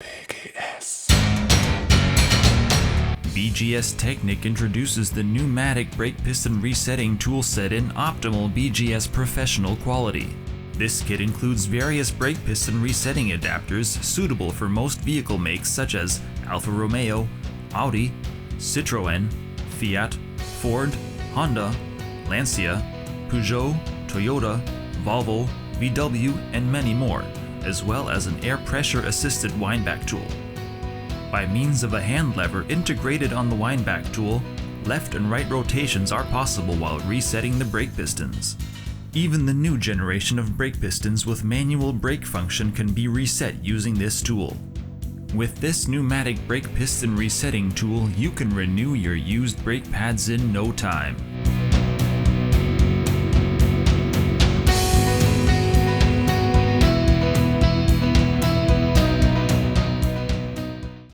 BGS. BGS Technic introduces the pneumatic brake piston resetting toolset in optimal BGS professional quality. This kit includes various brake piston resetting adapters suitable for most vehicle makes such as Alfa Romeo, Audi, Citroën, Fiat, Ford, Honda, Lancia, Peugeot, Toyota, Volvo, VW, and many more, as well as an air pressure assisted windback tool. By means of a hand lever integrated on the windback tool, left and right rotations are possible while resetting the brake pistons. Even the new generation of brake pistons with manual brake function can be reset using this tool. With this pneumatic brake piston resetting tool, you can renew your used brake pads in no time.